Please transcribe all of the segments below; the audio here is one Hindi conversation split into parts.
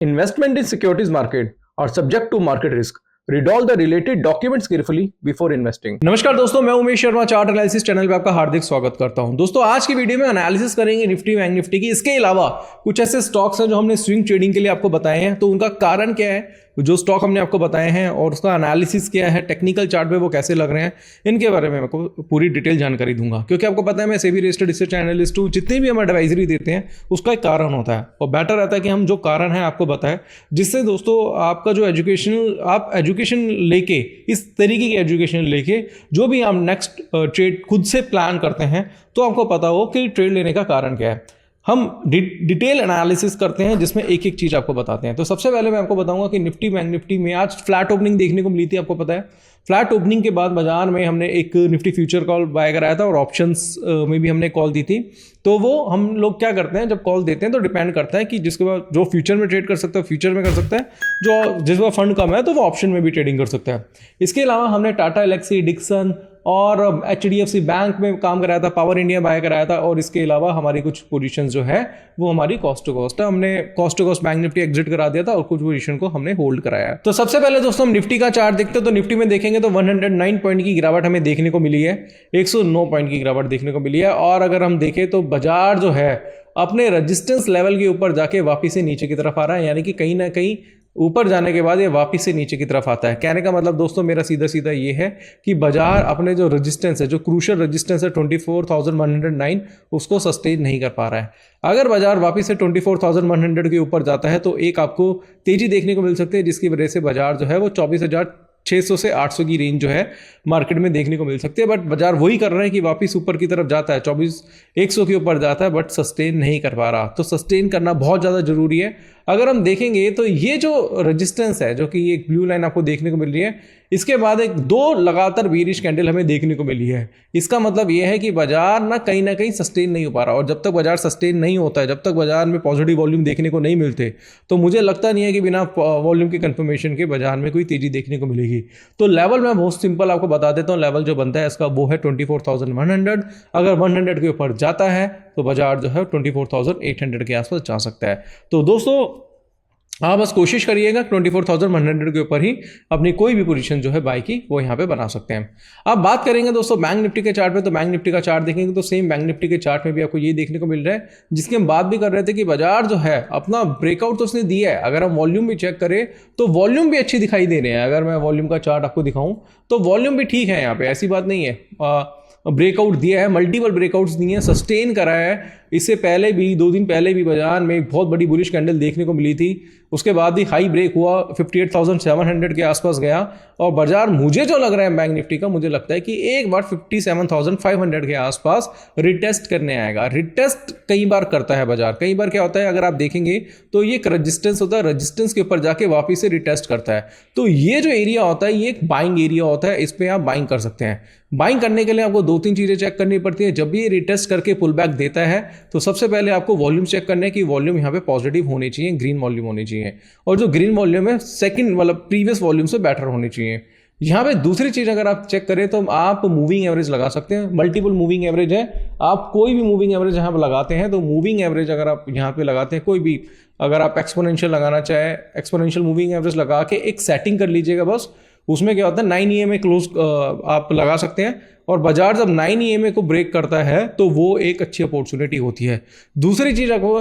Investment in securities market are subject to market risk. Read all the related documents carefully before investing. नमस्कार दोस्तों, मैं Umesh Sharma chart analysis channel पे आपका हार्दिक स्वागत करता हूं। दोस्तों, आज की वीडियो में एनालिसिस करेंगे निफ्टी बैंक निफ्टी की। इसके अलावा कुछ ऐसे स्टॉक्स हैं जो हमने स्विंग ट्रेडिंग के लिए आपको बताए हैं, तो उनका कारण क्या है, जो स्टॉक हमने आपको बताए हैं और उसका एनालिसिस क्या है, टेक्निकल चार्ट पे वो कैसे लग रहे हैं, इनके बारे में आपको पूरी डिटेल जानकारी दूंगा। क्योंकि आपको पता है मैं सेबी रजिस्टर्ड रिसर्च एनालिस्ट हूँ। जितने भी हम एडवाइजरी देते हैं उसका एक कारण होता है और बेटर रहता है कि हम जो कारण है आपको बताएं, जिससे दोस्तों आपका जो आप एजुकेशन लेके, इस तरीके की एजुकेशन लेके जो भी आप नेक्स्ट ट्रेड खुद से प्लान करते हैं तो आपको पता हो कि ट्रेड लेने का कारण क्या है। हम डिटेल एनालिसिस करते हैं जिसमें एक एक चीज़ आपको बताते हैं। तो सबसे पहले मैं आपको बताऊंगा कि निफ्टी बैंक निफ्टी में आज फ्लैट ओपनिंग देखने को मिली थी। आपको पता है फ्लैट ओपनिंग के बाद बाजार में हमने एक निफ्टी फ्यूचर कॉल बाय कराया था और ऑप्शंस में भी हमने कॉल दी थी। तो वो हम लोग क्या करते हैं, जब कॉल देते हैं तो डिपेंड करता है कि जिसके बाद जो फ्यूचर में ट्रेड कर सकता है फ्यूचर में कर सकता है, जो जिस बार फंड कम है तो वो ऑप्शन में भी ट्रेडिंग कर सकता है। इसके अलावा हमने टाटा एलेक्सी, डिक्सन और HDFC बैंक में काम कराया था, पावर इंडिया बाय कराया था और इसके अलावा हमारी कुछ पोजीशन जो है वो हमारी कॉस्ट टू कॉस्ट है। हमने cost to cost bank Nifty exit करा दिया था और कुछ पोजीशन को हमने होल्ड कराया। तो सबसे पहले दोस्तों हम निफ्टी का चार्ट देखते हैं। तो निफ्टी में देखेंगे तो 109 पॉइंट की गिरावट हमें देखने को मिली है, 109 पॉइंट की गिरावट देखने को मिली है। और अगर हम देखें तो बाजार जो है अपने रेजिस्टेंस लेवल के ऊपर जाके वापिस से नीचे की तरफ आ रहा है, यानी कि कहीं ना कहीं ऊपर जाने के बाद ये वापस से नीचे की तरफ आता है। कहने का मतलब दोस्तों मेरा सीधा सीधा ये है कि बाजार अपने जो रेजिस्टेंस है, जो क्रूशियल रेजिस्टेंस है 24,109, उसको सस्टेन नहीं कर पा रहा है। अगर बाजार वापस से 24,100 के ऊपर जाता है तो एक आपको तेजी देखने को मिल सकती है, जिसकी वजह से बाजार जो है वो 24,600 से 800 की रेंज जो है मार्केट में देखने को मिल सकती है। बट बाजार वही कर रहा है कि वापस ऊपर की तरफ जाता है, 24,100 के ऊपर जाता है, बट सस्टेन नहीं कर पा रहा। तो सस्टेन करना बहुत ज़्यादा जरूरी है। अगर हम देखेंगे तो ये जो रेजिस्टेंस है, जो कि एक ब्लू लाइन आपको देखने को मिल रही है, इसके बाद एक दो लगातार बेरिश कैंडल हमें देखने को मिली है। इसका मतलब ये है कि बाजार ना कहीं सस्टेन नहीं हो पा रहा। और जब तक बाजार सस्टेन नहीं होता है, जब तक बाजार में पॉजिटिव वॉल्यूम देखने को नहीं मिलते, तो मुझे लगता नहीं है कि बिना वॉल्यूम के कंफर्मेशन के बाजार में कोई तेजी देखने को मिलेगी। तो लेवल मैं बहुत सिंपल आपको बता देता हूँ। लेवल जो बनता है इसका वो है 24,100। अगर 100 के ऊपर जाता है तो बाजार जो है 24,800 के आसपास जा सकता है। तो दोस्तों आप बस कोशिश करिएगा 24,100 के ऊपर ही अपनी कोई भी पोजीशन जो है बाय की वो यहाँ पे बना सकते हैं। अब बात करेंगे दोस्तों बैंक निफ्टी के चार्ट पे। तो बैंक निफ्टी का चार्ट देखेंगे तो सेम बैंक निफ्टी के चार्ट में भी आपको ये देखने को मिल रहा है, जिसकी हम बात भी कर रहे थे कि बाजार जो है अपना ब्रेकआउट तो उसने दिया है। अगर हम वॉल्यूम भी चेक करें तो वॉल्यूम भी अच्छी दिखाई दे रहे हैं। अगर मैं वॉल्यूम का चार्ट आपको दिखाऊं तो वॉल्यूम भी ठीक है, यहाँ पे ऐसी बात नहीं है। ब्रेकआउट दिया है, मल्टीपल ब्रेकआउट्स दिए हैं, सस्टेन करा है। इससे पहले भी 2 दिन पहले भी बाजार में एक बहुत बड़ी बुलिश कैंडल देखने को मिली थी, उसके बाद ही हाई ब्रेक हुआ, 58,700 के आसपास गया। और बाजार मुझे जो लग रहा है बैंक निफ्टी का, मुझे लगता है कि एक बार 57,500 के आसपास रिटेस्ट करने आएगा। रिटेस्ट कई बार करता है बाजार। कई बार क्या होता है, अगर आप देखेंगे तो ये एक रेजिस्टेंस होता है, रेजिस्टेंस के ऊपर जाके वापस से रिटेस्ट करता है। तो ये जो एरिया होता है ये एक बाइंग एरिया होता है, इस पर आप बाइंग कर सकते हैं। बाइंग करने के लिए आपको 2-3 चीज़ें चेक करनी पड़ती है। जब भी ये रिटेस्ट करके पुल बैक देता है तो सबसे पहले आपको वॉल्यूम चेक करना है कि वॉल्यूम यहाँ पे पॉजिटिव होनी चाहिए, ग्रीन वॉल्यूम होनी चाहिए। और जो ग्रीन वॉल्यूम है सेकंड मतलब प्रीवियस वॉल्यूम से बेटर होनी चाहिए। यहाँ पे दूसरी चीज़ अगर आप चेक करें तो आप मूविंग एवरेज लगा सकते हैं। मल्टीपल मूविंग एवरेज है, आप कोई भी मूविंग एवरेज यहाँ पर लगाते हैं तो मूविंग एवरेज अगर आप यहाँ पे लगाते हैं, कोई भी अगर आप एक्सपोनेंशियल लगाना चाहे, एक्सपोनेंशियल मूविंग एवरेज लगा के एक सेटिंग कर लीजिएगा बस। उसमें क्या होता है 9 EMA क्लोज आप लगा सकते हैं और बाजार जब 9 EMA को ब्रेक करता है तो वो एक अच्छी अपॉर्चुनिटी होती है। दूसरी चीज़ आपको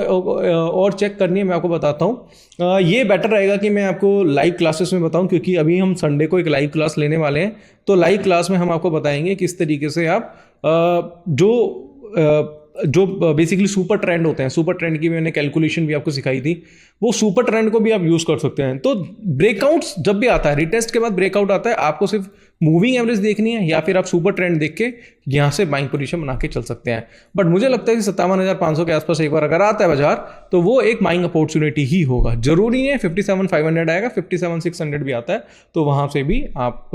और चेक करनी है, मैं आपको बताता हूँ। ये बेटर रहेगा कि मैं आपको लाइव क्लासेस में बताऊं, क्योंकि अभी हम संडे को एक लाइव क्लास लेने वाले हैं। तो लाइव क्लास में हम आपको बताएंगे किस तरीके से आप जो बेसिकली सुपर ट्रेंड होते हैं, सुपर ट्रेंड की मैंने कैलकुलेशन भी आपको सिखाई थी, वो सुपर ट्रेंड को भी आप यूज़ कर सकते हैं। तो ब्रेकआउट्स जब भी आता है, रिटेस्ट के बाद ब्रेकआउट आता है, आपको सिर्फ मूविंग एवरेज देखनी है या फिर आप सुपर ट्रेंड देख के यहाँ से बाइंग पोजीशन बना के चल सकते हैं। बट मुझे लगता है कि 57,500 के आसपास एक बार अगर आता है बाजार तो वो एक बाइंग अपॉर्चुनिटी ही होगा। जरूरी नहीं है 57,500 आएगा, 57,600 भी आता है तो वहाँ से भी आप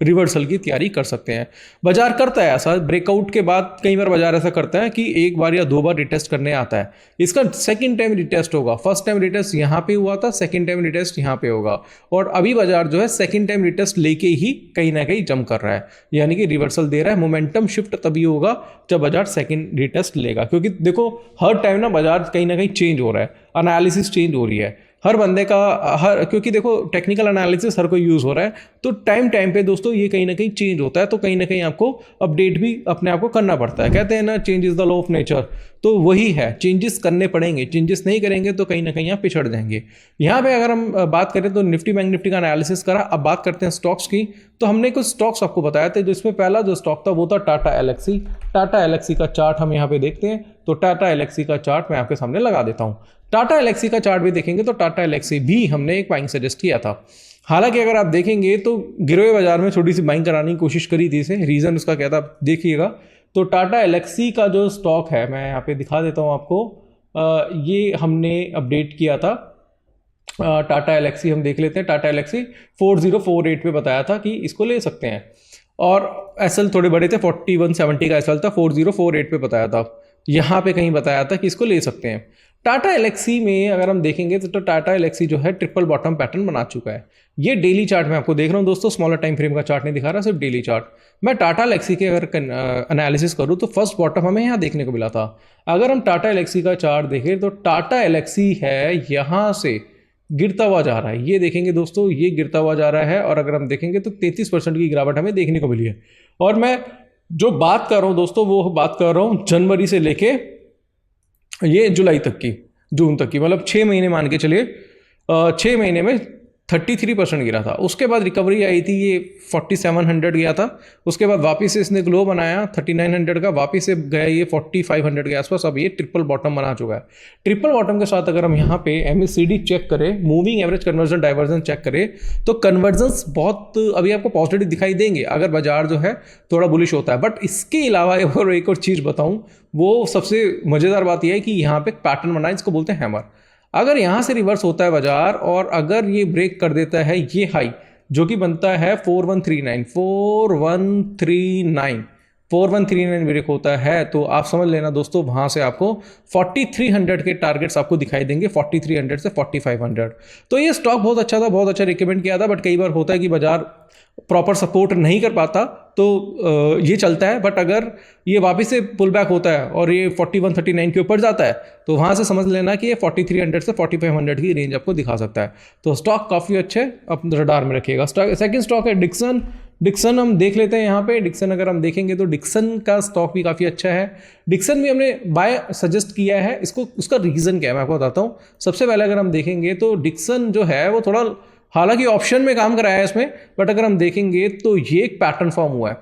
रिवर्सल की तैयारी कर सकते हैं। बाजार करता है ऐसा, ब्रेकआउट के बाद कई बार बाजार ऐसा करता है कि एक बार या 2 बार रिटेस्ट करने आता है। इसका सेकंड टाइम रिटेस्ट होगा। फर्स्ट टाइम रिटेस्ट यहाँ पे हुआ था, सेकंड टाइम रिटेस्ट यहाँ पे होगा। और अभी बाजार जो है सेकंड टाइम रिटेस्ट लेके ही कहीं ना कहीं जंप कर रहा है, यानी कि रिवर्सल दे रहा है। मोमेंटम शिफ्ट तभी होगा जब बाजार सेकंड रिटेस्ट लेगा, क्योंकि देखो हर टाइम ना बाजार कहीं ना कहीं चेंज हो रहा है, एनालिसिस चेंज हो रही है। हर बंदे का क्योंकि देखो टेक्निकल एनालिसिस हर कोई यूज़ हो रहा है, तो टाइम टाइम पे दोस्तों ये कहीं ना कहीं चेंज होता है, तो कहीं ना कहीं आपको अपडेट भी अपने आप को करना पड़ता है। कहते हैं ना, change is the law of nature, तो वही है, चेंजेस करने पड़ेंगे। चेंजेस नहीं करेंगे तो कहीं ना कहीं आप पिछड़ जाएंगे। यहाँ पे अगर हम बात करें तो निफ्टी बैंक निफ्टी का एनालिसिस करा। अब बात करते हैं स्टॉक्स की। तो हमने कुछ स्टॉक्स आपको बताया थे, जिसमें पहला जो स्टॉक था वो था टाटा एलेक्सी। टाटा एलेक्सी का चार्ट हम यहाँ पे देखते हैं, तो टाटा एलेक्सी का चार्ट मैं आपके सामने लगा देता हूँ। टाटा एलेक्सी का चार्ट भी देखेंगे तो टाटा एलेक्सी भी हमने एक बाइंग सजेस्ट किया था। हालांकि अगर आप देखेंगे तो गिरे हुए बाजार में छोटी सी बाइंग कराने की कोशिश करी थी इसे। रीज़न उसका क्या था देखिएगा। तो टाटा एलेक्सी का जो स्टॉक है, मैं यहाँ पे दिखा देता हूँ आपको। ये हमने अपडेट किया था। टाटा एलेक्सी हम देख लेते हैं। टाटा एलेक्सी 4048 पे बताया था कि इसको ले सकते हैं, और एसएल थोड़े बड़े थे, 4170 का एसएल था, 4048 पे बताया था। यहाँ पे कहीं बताया था कि इसको ले सकते हैं। टाटा एलेक्सी में अगर हम देखेंगे तो टाटा एलेक्सी जो है ट्रिपल बॉटम पैटर्न बना चुका है। ये डेली चार्ट में आपको देख रहा हूँ दोस्तों, स्मॉलर टाइम फ्रेम का चार्ट नहीं दिखा रहा, सिर्फ डेली चार्ट। मैं टाटा एलेक्सी के अगर एनालिसिस करूँ तो फर्स्ट बॉटम हमें यहाँ देखने को मिला था। अगर हम टाटा एलेक्सी का चार्ट देखें तो टाटा एलेक्सी है यहाँ से गिरता हुआ जा रहा है। ये देखेंगे दोस्तों, ये गिरता हुआ जा रहा है, और अगर हम देखेंगे तो 33% की गिरावट हमें देखने को मिली है। और मैं जो बात कर रहा हूँ दोस्तों, वो बात कर रहा हूँ जनवरी से लेके ये जुलाई तक की, जून तक की, मतलब 6 महीने मान के चलिए। 6 महीने में 33% गिरा था। उसके बाद रिकवरी आई थी, ये 4700 गया था। उसके बाद वापस से इसने ग्लो बनाया 3900 का, वापस से गया ये 4500 के आसपास। अब ये ट्रिपल बॉटम बना चुका है। ट्रिपल बॉटम के साथ अगर हम यहाँ पे MACD चेक करें, moving average convergence divergence check करें, तो कन्वर्जन्स बहुत अभी आपको पॉजिटिव दिखाई देंगे अगर बाजार जो है थोड़ा बुलिश होता है। बट इसके अलावा एक और चीज़ बताऊँ, वो सबसे मज़ेदार बात यह है कि यहाँ पे पैटर्न बना है, इसको बोलते हैं हैमर। अगर यहाँ से रिवर्स होता है बाजार और अगर ये ब्रेक कर देता है ये हाई जो कि बनता है 4139 ब्रेक होता है, तो आप समझ लेना दोस्तों, वहाँ से आपको 4300 के टारगेट्स आपको दिखाई देंगे, 4300 से 4500। तो ये स्टॉक बहुत अच्छा था, बहुत अच्छा रिकमेंड किया था। बट कई बार होता है कि बाजार प्रॉपर सपोर्ट नहीं कर पाता, तो ये चलता है। बट अगर ये वापस से पुल बैक होता है और ये 4139 के ऊपर जाता है, तो वहाँ से समझ लेना कि ये 4300 से 4500 की रेंज आपको दिखा सकता है। तो स्टॉक काफ़ी अच्छे, अपने रडार में रखिएगा। सेकंड स्टॉक है डिक्सन। डिक्सन हम देख लेते हैं यहाँ पे। डिक्सन अगर हम देखेंगे तो डिक्सन का स्टॉक भी काफ़ी अच्छा है। डिक्सन भी हमने बाय सजेस्ट किया है इसको। उसका रीज़न क्या है मैं आपको बताता हूँ। सबसे पहले अगर हम देखेंगे तो डिक्सन जो है वो थोड़ा, हालांकि ऑप्शन में काम कराया है इसमें, बट अगर हम देखेंगे तो ये एक पैटर्न फॉर्म हुआ है।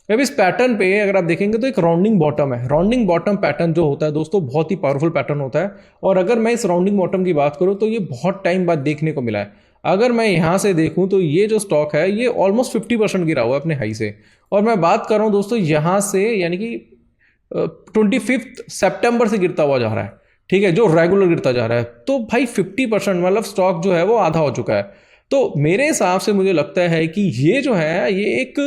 अब इस पैटर्न पे अगर आप देखेंगे तो एक राउंडिंग बॉटम है। राउंडिंग बॉटम पैटर्न जो होता है दोस्तों, बहुत ही पावरफुल पैटर्न होता है। और अगर मैं इस राउंडिंग बॉटम की बात करूँ तो ये बहुत टाइम बाद देखने को मिला है। अगर मैं यहाँ से देखूँ तो ये जो स्टॉक है ये ऑलमोस्ट 50% गिरा हुआ है अपने हाई से। और मैं बात कर रहा हूँ दोस्तों यहाँ से, यानी कि 25 सितंबर से गिरता हुआ जा रहा है, ठीक है, जो रेगुलर गिरता जा रहा है। तो भाई 50% मतलब स्टॉक जो है वो आधा हो चुका है। तो मेरे हिसाब से मुझे लगता है कि ये जो है ये एक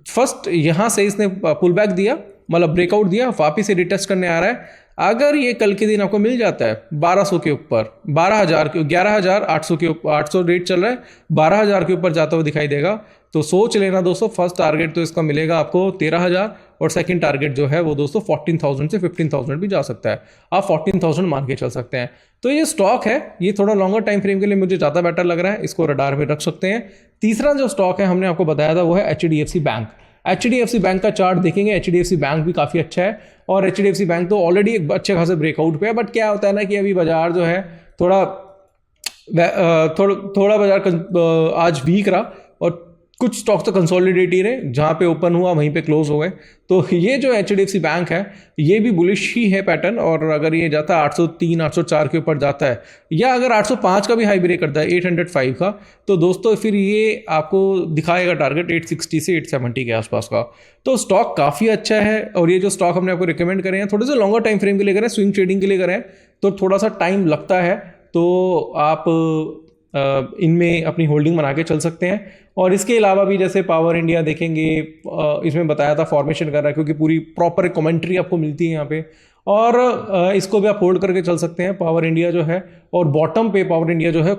फर्स्ट यहाँ से इसने पुल बैक दिया, मतलब ब्रेकआउट दिया, वापिस से रिटेस्ट करने आ रहा है। अगर ये कल के दिन आपको मिल जाता है 1200 के ऊपर, 12000 के, 11800 के ऊपर, 800 रेट चल रहा है, 12000 के ऊपर जाता हुआ दिखाई देगा, तो सोच लेना दोस्तों फर्स्ट टारगेट तो इसका मिलेगा आपको 13000, और सेकंड टारगेट जो है वो दोस्तों 14000 से 15000 भी जा सकता है। आप 14000 मान के चल सकते हैं। तो ये स्टॉक है, ये थोड़ा लॉन्गर टाइम फ्रेम के लिए मुझे ज़्यादा बेटर लग रहा है, इसको रडार में रख सकते हैं। तीसरा जो स्टॉक है हमने आपको बताया था वो है HDFC बैंक। HDFC बैंक का चार्ट देखेंगे, HDFC बैंक भी काफ़ी अच्छा है, और HDFC बैंक तो ऑलरेडी एक अच्छे खासे ब्रेकआउट पे है। बट क्या होता है ना कि अभी बाजार जो है थोड़ा बाजार आज वीक रहा, और कुछ स्टॉक्स तो कंसोलिडेट ही रहे, जहाँ पे ओपन हुआ वहीं पे क्लोज हो गए। तो ये जो HDFC बैंक है ये भी बुलिश ही है पैटर्न, और अगर ये जाता है 803 804 के ऊपर जाता है, या अगर 805 का भी हाई ब्रेक करता है 805 का, तो दोस्तों फिर ये आपको दिखाएगा टारगेट 860 से 870 के आसपास का। तो स्टॉक काफ़ी अच्छा है। और ये जो स्टॉक हमने आपको रिकमेंड करे हैं थोड़े से लॉन्गर टाइम फ्रेम के लिए करें, स्विंग ट्रेडिंग के लिए करें, तो थोड़ा सा टाइम लगता है, तो आप इनमें अपनी होल्डिंग बना के चल सकते हैं। और इसके अलावा भी जैसे पावर इंडिया देखेंगे, इसमें बताया था फॉर्मेशन कर रहा है, क्योंकि पूरी प्रॉपर कमेंट्री आपको मिलती है यहाँ पे, और इसको भी आप होल्ड करके चल सकते हैं पावर इंडिया जो है। और बॉटम पे पावर इंडिया जो है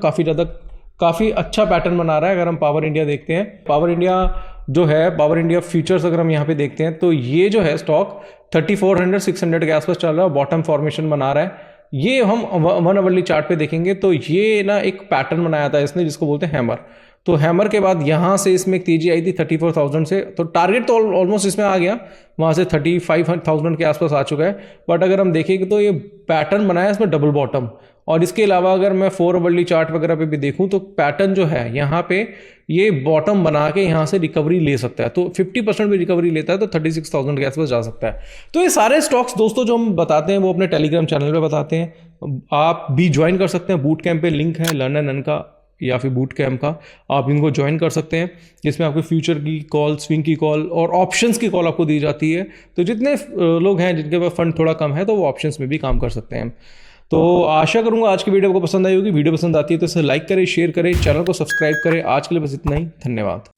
काफ़ी अच्छा पैटर्न बना रहा है। अगर हम पावर इंडिया देखते हैं, पावर इंडिया जो है, पावर इंडिया फ्यूचर्स अगर हम यहाँ पे देखते हैं, तो ये जो है स्टॉक 3400 600 के आसपास चल रहा है, बॉटम फॉर्मेशन बना रहा है। ये हम 1 आवरली चार्ट पे देखेंगे तो ये ना एक पैटर्न बनाया था इसने जिसको बोलते हैं हैमर। तो हैमर के बाद यहाँ से इसमें एक तेजी आई थी 34,000 से, तो टारगेट तो ऑलमोस्ट इसमें आ गया, वहाँ से 35,000 के आसपास आ चुका है। बट अगर हम देखेंगे तो ये पैटर्न बनाया इसमें डबल बॉटम, और इसके अलावा अगर मैं 4 आवरली चार्ट वगैरह पे भी देखूं तो पैटर्न जो है यहाँ पे ये बॉटम बना के यहाँ से रिकवरी ले सकता है, तो 50% भी रिकवरी लेता है तो 36,000 के आसपास जा सकता है। तो ये सारे स्टॉक्स दोस्तों जो हम बताते हैं वो अपने टेलीग्राम चैनल पे बताते हैं, आप भी ज्वाइन कर सकते हैं। बूट कैंप पे लिंक है लर्न एंड अर्न का या फिर बूट कैंप का, आप इनको ज्वाइन कर सकते हैं, जिसमें आपको फ्यूचर की कॉल, स्विंग की कॉल और ऑप्शंस की कॉल आपको दी जाती है। तो जितने लोग हैं जिनके पास फंड थोड़ा कम है तो वो ऑप्शंस में भी काम कर सकते हैं। तो आशा करूंगा आज की वीडियो को पसंद आई होगी। वीडियो पसंद आती है तो इसे लाइक करें, शेयर करें, चैनल को सब्सक्राइब करें। आज के लिए बस इतना ही, धन्यवाद।